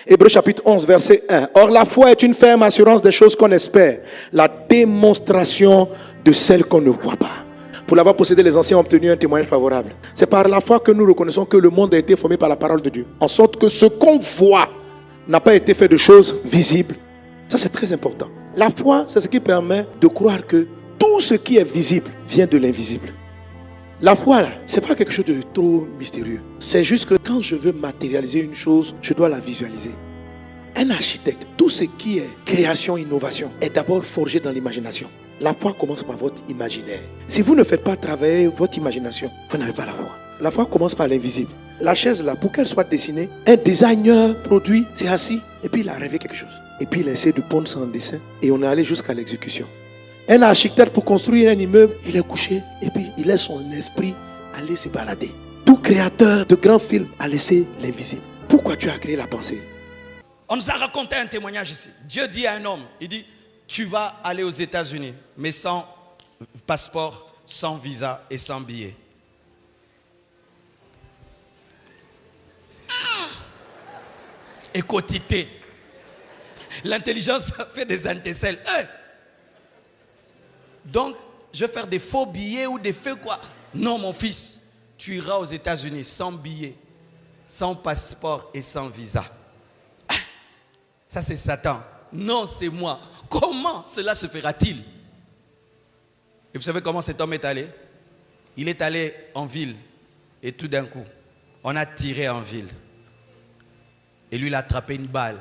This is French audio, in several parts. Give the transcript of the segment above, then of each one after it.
Hébreux chapitre 11, verset 1. Or, la foi est une ferme assurance des choses qu'on espère, la démonstration de celles qu'on ne voit pas. Pour l'avoir possédé, les anciens ont obtenu un témoignage favorable. C'est par la foi que nous reconnaissons que le monde a été formé par la parole de Dieu. En sorte que ce qu'on voit n'a pas été fait de choses visibles. Ça, c'est très important. La foi, c'est ce qui permet de croire que tout ce qui est visible vient de l'invisible. La foi, là, ce n'est pas quelque chose de trop mystérieux. C'est juste que quand je veux matérialiser une chose, je dois la visualiser. Un architecte, tout ce qui est création, innovation, est d'abord forgé dans l'imagination. La foi commence par votre imaginaire. Si vous ne faites pas travailler votre imagination, vous n'avez pas la foi. La foi commence par l'invisible. La chaise là, pour qu'elle soit dessinée, un designer produit, s'est assis et puis il a rêvé quelque chose. Et puis il a essayé de pondre son dessin et on est allé jusqu'à l'exécution. Un architecte pour construire un immeuble, il est couché et puis il laisse son esprit aller se balader. Tout créateur de grands films a laissé l'invisible. Pourquoi tu as créé la pensée? On nous a raconté un témoignage ici. Dieu dit à un homme, il dit, tu vas aller aux États-Unis, mais sans passeport, sans visa et sans billet. Écotité. L'intelligence fait des antécelles. Donc, je vais faire des faux billets ou des faux quoi? Non, mon fils, tu iras aux États-Unis sans billet, sans passeport et sans visa. Ça, c'est Satan. Non, c'est moi. Comment cela se fera-t-il? Et vous savez comment cet homme est allé? Il est allé en ville et tout d'un coup, on a tiré en ville. Et lui, il a attrapé une balle.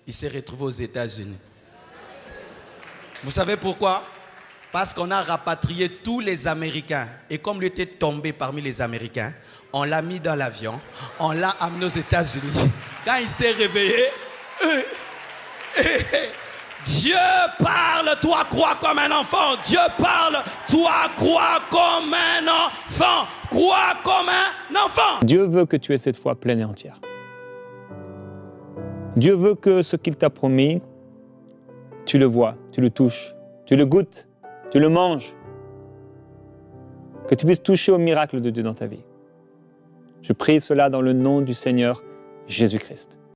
Il s'est retrouvé aux États-Unis. Vous savez pourquoi? Parce qu'on a rapatrié tous les Américains. Et comme lui était tombé parmi les Américains, on l'a mis dans l'avion, on l'a amené aux États-Unis. Quand il s'est réveillé, Dieu parle, toi crois comme un enfant. Dieu parle, toi crois comme un enfant. Crois comme un enfant. Dieu veut que tu aies cette foi pleine et entière. Dieu veut que ce qu'il t'a promis, tu le vois, tu le touches, tu le goûtes, tu le manges. Que tu puisses toucher au miracle de Dieu dans ta vie. Je prie cela dans le nom du Seigneur Jésus-Christ.